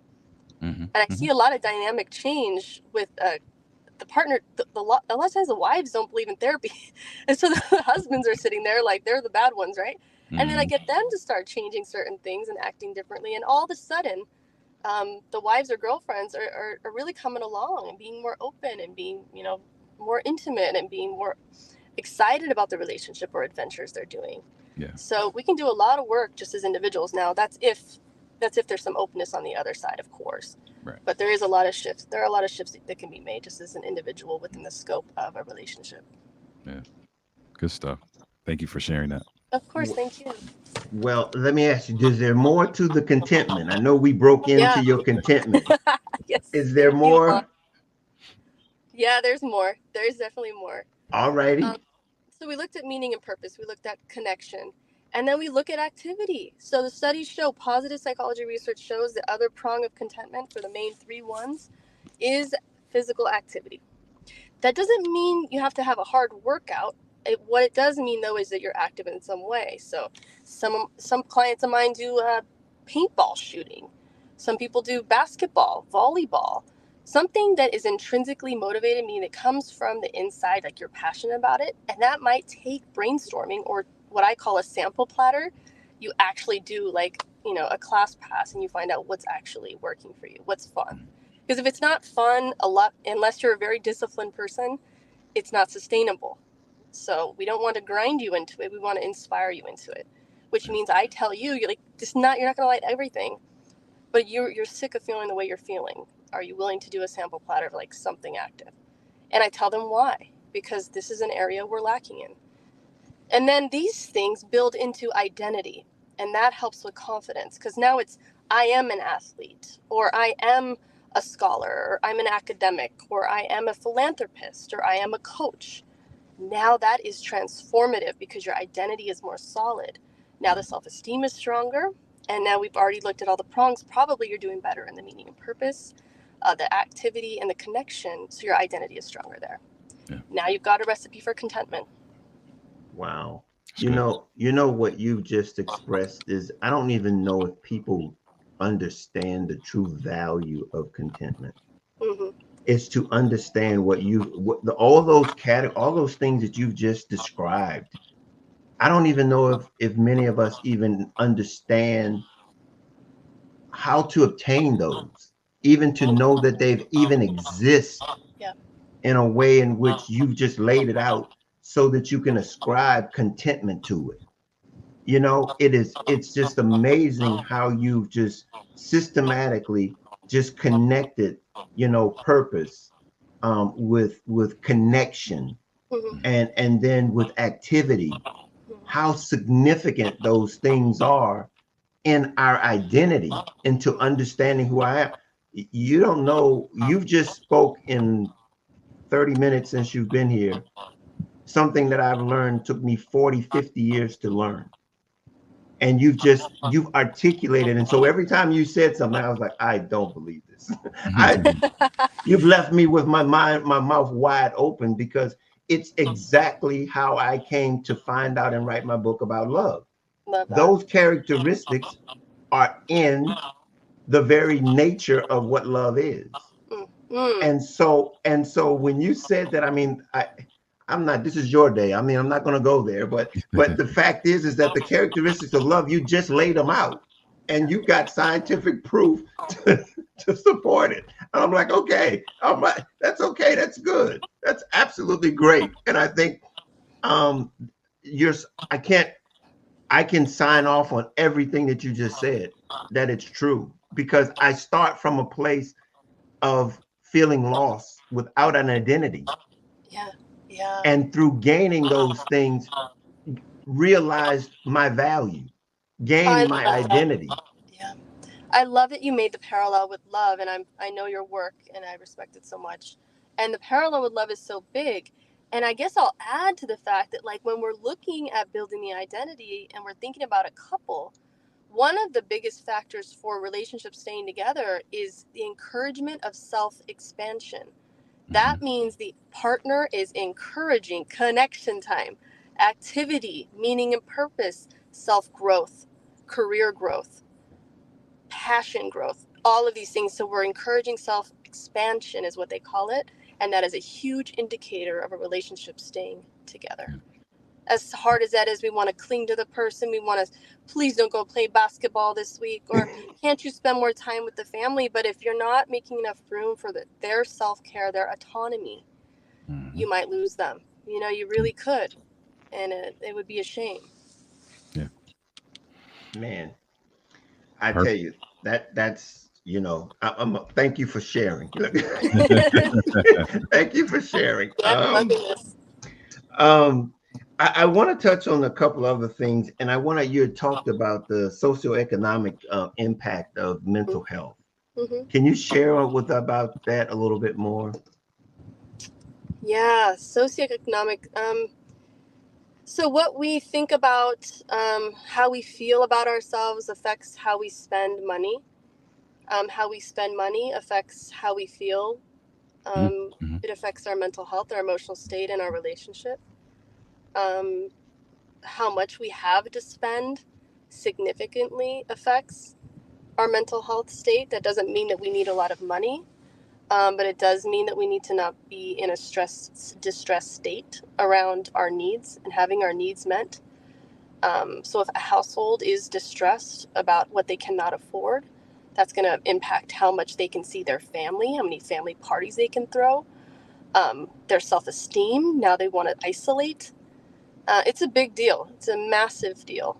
C: And I see a lot of dynamic change with the partner. A lot of times the wives don't believe in therapy. And so the husbands are sitting there like they're the bad ones, right? And then I get them to start changing certain things and acting differently. And all of a sudden, the wives or girlfriends are really coming along and being more open and being, more intimate and being more excited about the relationship or adventures they're doing.
A: Yeah.
C: So we can do a lot of work just as individuals. Now, that's if there's some openness on the other side, of course.
A: Right.
C: But there is a lot of shifts. There are a lot of shifts that can be made just as an individual within the scope of a relationship.
A: Yeah. Good stuff. Thank you for sharing that.
C: Of course. Thank you.
B: Well, let me ask you, is there more to the contentment? I know we broke into your contentment.
C: Yes.
B: Is there more?
C: Yeah, there's more. There's definitely more.
B: All righty.
C: So we looked at meaning and purpose. We looked at connection. And then we look at activity. So the studies show, positive psychology research shows the other prong of contentment for the main 3 ones is physical activity. That doesn't mean you have to have a hard workout. What it does mean, though, is that you're active in some way. So some clients of mine do paintball shooting. Some people do basketball, volleyball. Something that is intrinsically motivated, meaning it comes from the inside, like you're passionate about it. And that might take brainstorming, or what I call a sample platter. You actually do a class pass and you find out what's actually working for you, what's fun. Because if it's not fun, unless you're a very disciplined person, it's not sustainable. So we don't want to grind you into it. We want to inspire you into it, which means I tell you, you're not going to like everything, but you're sick of feeling the way you're feeling. Are you willing to do a sample platter of something active? And I tell them why, because this is an area we're lacking in. And then these things build into identity, and that helps with confidence, because now it's, I am an athlete, or I am a scholar, or I'm an academic, or I am a philanthropist, or I am a coach. Now that is transformative because your identity is more solid. Now the self-esteem is stronger, and now we've already looked at all the prongs. Probably you're doing better in the meaning and purpose, the activity, and the connection, so your identity is stronger there. Yeah. Now you've got a recipe for contentment.
B: Wow. You know what you just expressed is, I don't even know if people understand the true value of contentment. It's to understand all those things that you've just described. I don't even know if many of us even understand how to obtain those, even to know that they've even exist in a way in which you've just laid it out so that you can ascribe contentment to it. It's just amazing how you've just systematically just connected, purpose with connection, and then with activity, how significant those things are in our identity, into understanding who I am. You don't know, you've just spoke in 30 minutes since you've been here, something that I've learned took me 40, 50 years to learn. And you've articulated. And so every time you said something, I was like, I don't believe this. You've left me with my mouth wide open, because it's exactly how I came to find out and write my book about love.
C: Love that.
B: Those characteristics are in the very nature of what love is. And so when you said that, I mean, I'm not, this is your day. I mean, I'm not going to go there, but the fact is that the characteristics of love, you just laid them out, and you got scientific proof to support it. And I'm like, okay, I'm like, that's okay. That's good. That's absolutely great. And I think I can sign off on everything that you just said, that it's true, because I start from a place of feeling lost without an identity.
C: Yeah. Yeah.
B: And through gaining those things, realized my value, gained my identity.
C: Yeah. I love that you made the parallel with love, and I know your work and I respect it so much. And the parallel with love is so big. And I guess I'll add to the fact that, like, when we're looking at building the identity and we're thinking about a couple, one of the biggest factors for relationships staying together is the encouragement of self-expansion. That means the partner is encouraging connection time, activity, meaning and purpose, self-growth, career growth, passion growth, all of these things. So we're encouraging self-expansion is what they call it. And that is a huge indicator of a relationship staying together. As hard as that is, we want to cling to the person. We want to, please don't go play basketball this week, or can't you spend more time with the family? But if you're not making enough room for their self-care, their autonomy, you might lose them. You know, you really could. And it would be a shame.
A: Yeah.
B: Man, I tell you, that's, you know, thank you for sharing. Thank you for sharing. I want to touch on a couple other things, and you had talked about the socio-economic impact of mental health. Can you share with about that a little bit more?
C: Yeah, socioeconomic. So what we think about, how we feel about ourselves affects how we spend money. How we spend money affects how we feel. It affects our mental health, our emotional state, and our relationship. How much we have to spend significantly affects our mental health state. That doesn't mean that we need a lot of money, but it does mean that we need to not be in a distressed state around our needs and having our needs met. So if a household is distressed about what they cannot afford, that's going to impact how much they can see their family, how many family parties they can throw, their self-esteem. Now they want to isolate. It's a big deal. It's a massive deal.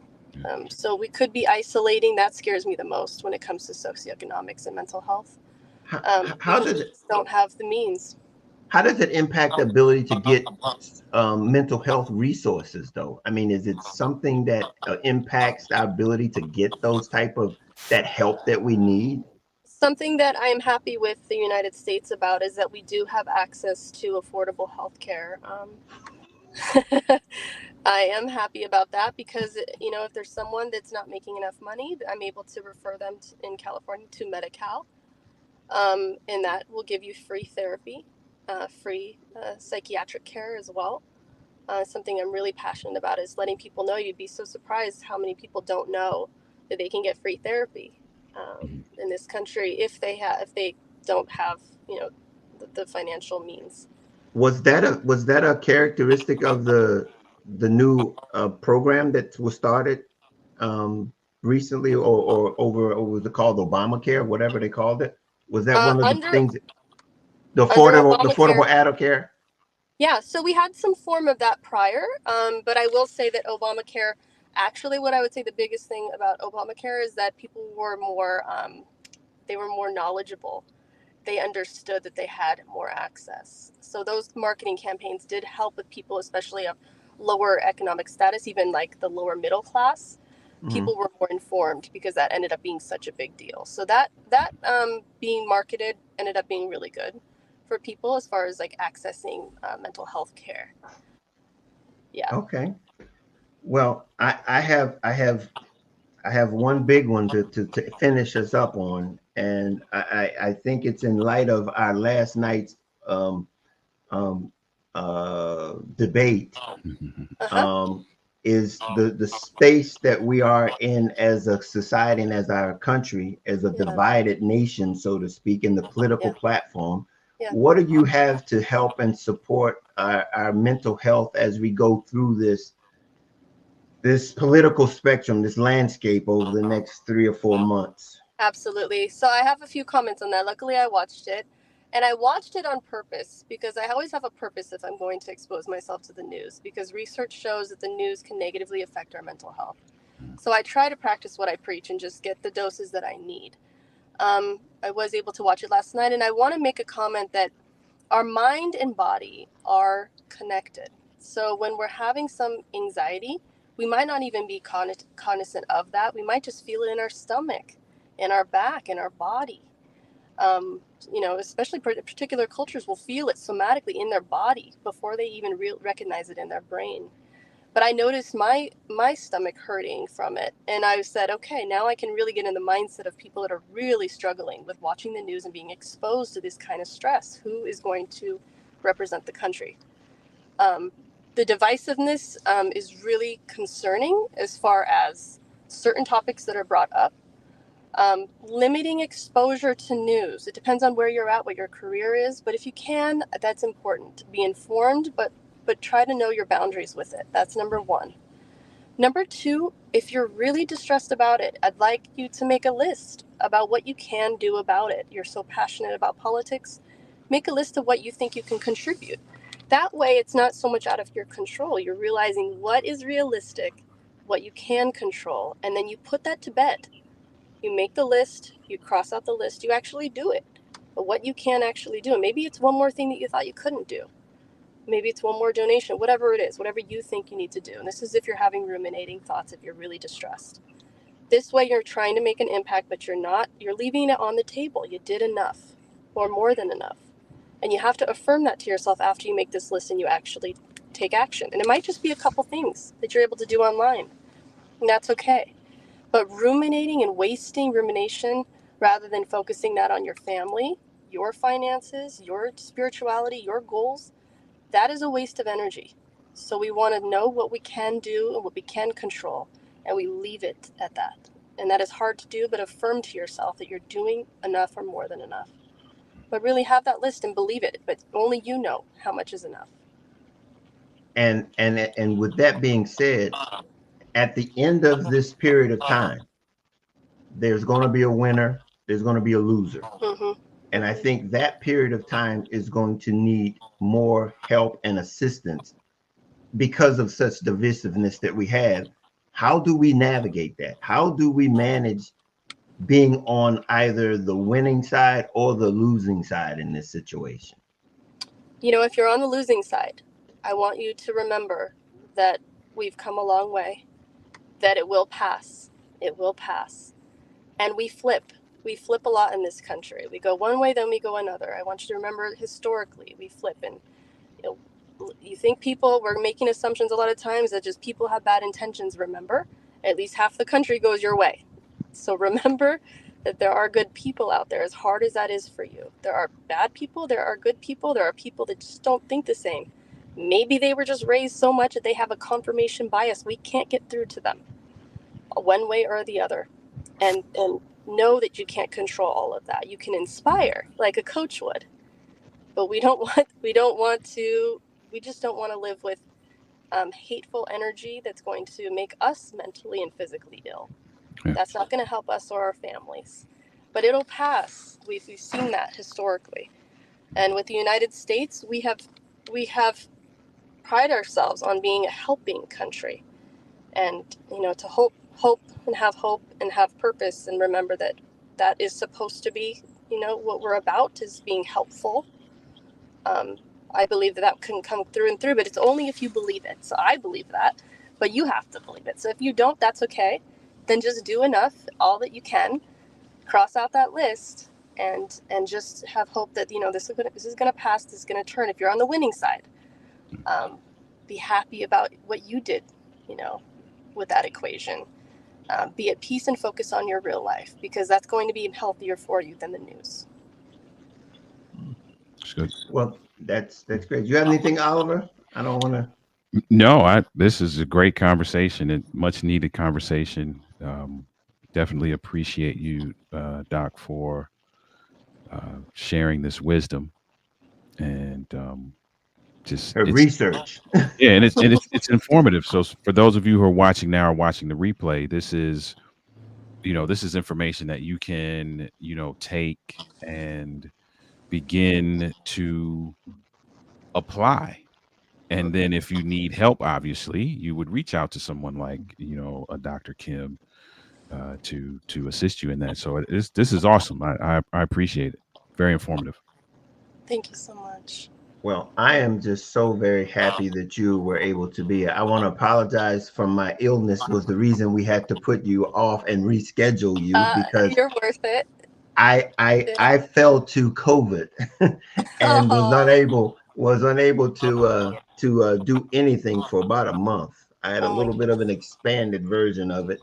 C: So we could be isolating. That scares me the most when it comes to socioeconomics and mental health.
B: How does it
C: don't have the means?
B: How does it impact the ability to get mental health resources, though? I mean, is it something that impacts our ability to get those type of that help that we need?
C: Something that I am happy with the United States about is that we do have access to affordable health care. I am happy about that because, you know, if there's someone that's not making enough money, I'm able to refer them in California to Medi-Cal. And that will give you free therapy, free psychiatric care as well. Something I'm really passionate about is letting people know. You'd be so surprised how many people don't know that they can get free therapy in this country if they don't have, you know, the financial means.
B: Was that a characteristic of the new program that was started recently, or over what was it called, Obamacare, whatever they called it? Was that one of the things? The affordable adult care.
C: Yeah, so we had some form of that prior, but I will say that Obamacare, actually, what I would say the biggest thing about Obamacare is that people were more knowledgeable. They understood that they had more access. So those marketing campaigns did help with people, especially of lower economic status, even like the lower middle class. People were more informed because that ended up being such a big deal. So that being marketed ended up being really good. for people as far as like accessing mental health care. Yeah.
B: Okay. Well, I have one big one to finish us up on, and I think it's in light of our last night's um, debate. Um, is the space that we are in as a society and as our country, as a divided nation, so to speak, in the political platform. What do you have to help and support our mental health as we go through this political spectrum, this landscape over the next 3 or 4 months?
C: Absolutely. So I have a few comments on that. Luckily, I watched it. And I watched it on purpose because I always have a purpose if I'm going to expose myself to the news, because research shows that the news can negatively affect our mental health. So I try to practice what I preach and just get the doses that I need. I was able to watch it last night, and I want to make a comment that our mind and body are connected. So when we're having some anxiety, we might not even be cognizant of that. We might just feel it in our stomach, in our back, in our body. Especially particular cultures will feel it somatically in their body before they even recognize it in their brain. But I noticed my stomach hurting from it, and I said, okay, now I can really get in the mindset of people that are really struggling with watching the news and being exposed to this kind of stress. Who is going to represent the country? The divisiveness is really concerning as far as certain topics that are brought up. Limiting exposure to news. It depends on where you're at, what your career is, but if you can, that's important. Be informed, but try to know your boundaries with it. That's number one. Number two, if you're really distressed about it, I'd like you to make a list about what you can do about it. You're so passionate about politics. Make a list of what you think you can contribute. That way, it's not so much out of your control. You're realizing what is realistic, what you can control, and then you put that to bed. You make the list, you cross out the list, you actually do it. But what you can actually do, and maybe it's one more thing that you thought you couldn't do. Maybe it's one more donation, whatever it is, whatever you think you need to do. And this is if you're having ruminating thoughts, if you're really distressed. This way you're trying to make an impact, but you're not. You're leaving it on the table. You did enough, or more than enough. And you have to affirm that to yourself after you make this list and you actually take action. And it might just be a couple things that you're able to do online. And that's okay. But ruminating and wasting rumination rather than focusing that on your family, your finances, your spirituality, your goals, that is a waste of energy. So we want to know what we can do and what we can control, and we leave it at that. And that is hard to do, but affirm to yourself that you're doing enough or more than enough. But really have that list and believe it, but only you know how much is enough.
B: And with that being said, at the end of this period of time, there's going to be a winner, there's going to be a loser. And I think that period of time is going to need more help and assistance because of such divisiveness that we have. How do we navigate that? How do we manage being on either the winning side or the losing side in this situation?
C: If you're on the losing side, I want you to remember that we've come a long way, that it will pass. It will pass. And we flip. We flip a lot in this country. We go one way, then we go another. I want you to remember historically, we flip. And you think we're making assumptions a lot of times that just people have bad intentions. Remember, at least half the country goes your way. So remember that there are good people out there, as hard as that is for you. There are bad people, there are good people, there are people that just don't think the same. Maybe they were just raised so much that they have a confirmation bias. We can't get through to them one way or the other. And know that you can't control all of that. You can inspire like a coach would, but we just don't want to live with hateful energy that's going to make us mentally and physically ill. Yeah. That's not going to help us or our families, but it'll pass. We've seen that historically. And with the United States, we have pride ourselves on being a helping country, and to hope and have purpose, and remember that is supposed to be what we're about, is being helpful. I believe that can come through and through, but it's only if you believe it. So I believe that, but you have to believe it. So if you don't, that's okay. Then just do enough, all that you can, cross out that list, and just have hope that, you know, this is gonna pass, this is gonna turn. If you're on the winning side, be happy about what you did, you know, with that equation. Be at peace and focus on your real life, because that's going to be healthier for you than the news.
A: That's good.
B: Well, that's great. Do you have anything, Oliver? I don't want to.
A: No, this is a great conversation and much needed conversation. Definitely appreciate you, Doc, for sharing this wisdom and just
B: Her
A: it's
B: research.
A: yeah, and it's informative. So for those of you who are watching now or watching the replay, this is, you know, this is information that you can, you know, take and begin to apply. And then if you need help, obviously, you would reach out to someone like, you know, a Dr. Kim to assist you in that. So this is awesome. I appreciate it. Very informative.
C: Thank you so much.
B: Well, I am just so very happy that you were able to be here. I want to apologize for my illness was the reason we had to put you off and reschedule you, because
C: You're worth it.
B: I fell to COVID and was unable to do anything for about a month. I had a
C: Oh my
B: little bit of an expanded version of it.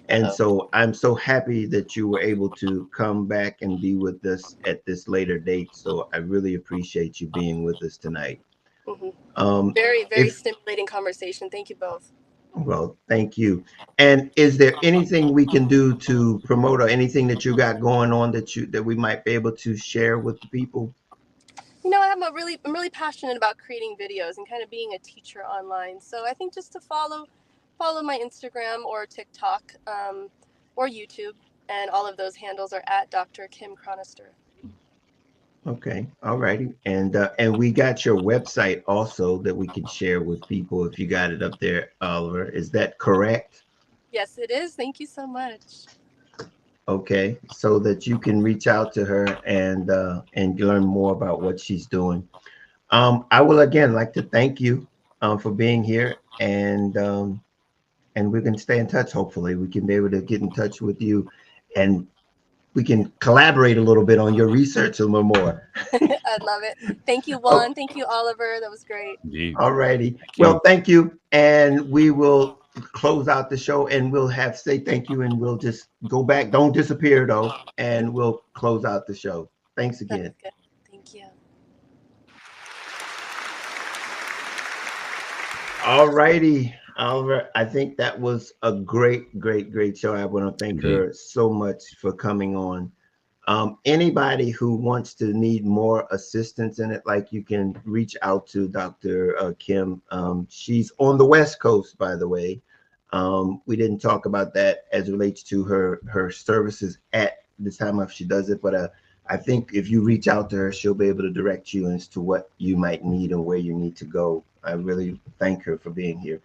B: And
C: God.
B: so I'm so happy that you were able to come back and be with us at this later date. So I really appreciate you being with us tonight.
C: Very, very
B: If
C: stimulating conversation. Thank you both.
B: Well, thank you. And is there anything we can do to promote, or anything that you got going on that we might be able to share with the people?
C: You know, I'm really passionate about creating videos and kind of being a teacher online. So I think just to follow my Instagram or TikTok, or YouTube, and all of those handles are at Dr. Kim Chronister.
B: Okay, all righty. And we got your website also that we can share with people if you got it up there, Oliver. Is that correct?
C: Yes, it is. Thank you so much.
B: Okay, so that you can reach out to her and learn more about what she's doing. I will again like to thank you for being here, and we can stay in touch. Hopefully, we can be able to get in touch with you, and we can collaborate a little bit on your research a little more.
C: I'd love it. Thank you,
B: Oh,
C: Juan. Thank you, Oliver. That was great.
A: Indeed.
B: all righty.
A: Thank you.
B: Well, thank you, and we will close out the show, and we'll say thank you, and we'll just go back. Don't disappear though, and we'll close out the show. Thanks
C: That's
B: again.
C: good. Thank you.
B: All righty, Oliver. I think that was a great, great, great show. I want to thank
A: Indeed.
B: her so much for coming on. Anybody who wants to need more assistance in it, like, you can reach out to Dr. Kim. She's on the West Coast, by the way. We didn't talk about that as it relates to her services at the time if she does it, but I think if you reach out to her, she'll be able to direct you as to what you might need and where you need to go. I really thank her for being here.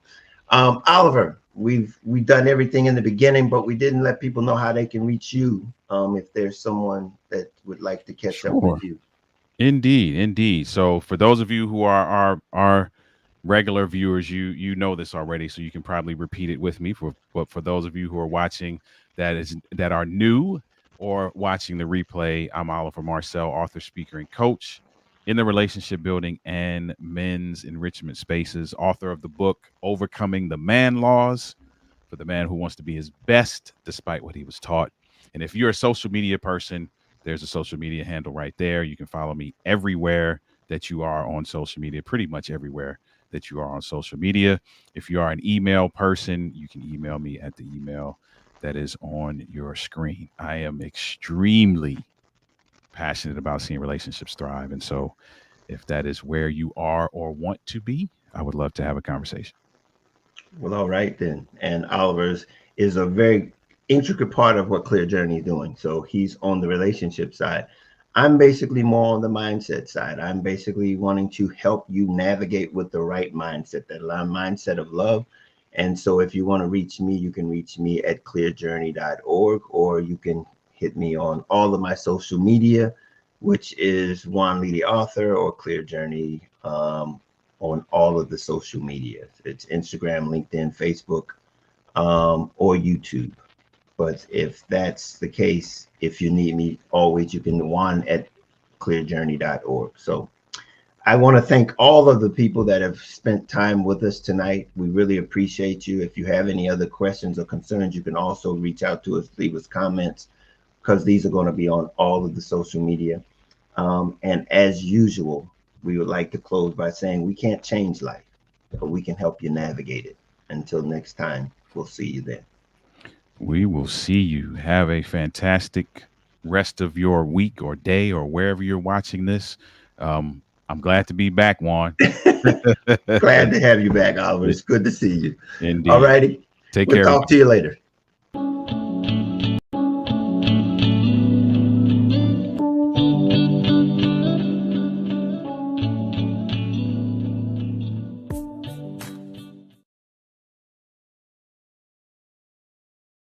B: Oliver, we've done everything in the beginning, but we didn't let people know how they can reach you, if there's someone that would like to catch up
A: Sure.
B: with you.
A: Indeed. So for those of you who are our regular viewers, you know this already, so you can probably repeat it with me. But for those of you who are watching that are new or watching the replay, I'm Oliver Marcel, author, speaker, and coach in the relationship building and men's enrichment spaces, author of the book Overcoming the Man Laws for the man who wants to be his best despite what he was taught. And if you're a social media person, there's a social media handle right there. You can follow me everywhere that you are on social media, pretty much everywhere that you are on social media. If you are an email person, you can email me at the email that is on your screen. I am extremely passionate about seeing relationships thrive. And so if that is where you are or want to be, I would love to have a conversation.
B: Well, all right then. And Oliver's is a very intricate part of what Clear Journey is doing. So he's on the relationship side. I'm basically more on the mindset side. I'm basically wanting to help you navigate with the right mindset, that mindset of love. And so if you want to reach me, you can reach me at clearjourney.org, or you can hit me on all of my social media, which is Juan Lee the author, or Clear Journey, on all of the social media. It's Instagram, LinkedIn, Facebook, or YouTube. But if that's the case, if you need me, always you can juan@clearjourney.org. So I want to thank all of the people that have spent time with us tonight. We really appreciate you. If you have any other questions or concerns, you can also reach out to us, leave us comments, because these are going to be on all of the social media. And as usual, we would like to close by saying we can't change life, but we can help you navigate it. Until next time, we'll see you then.
A: We will see you. Have a fantastic rest of your week or day or wherever you're watching this. I'm glad to be back, Juan.
B: Glad to have you back, Oliver. It's good to see you.
A: Indeed.
B: All righty.
A: Take
B: We'll
A: care.
B: talk to you later.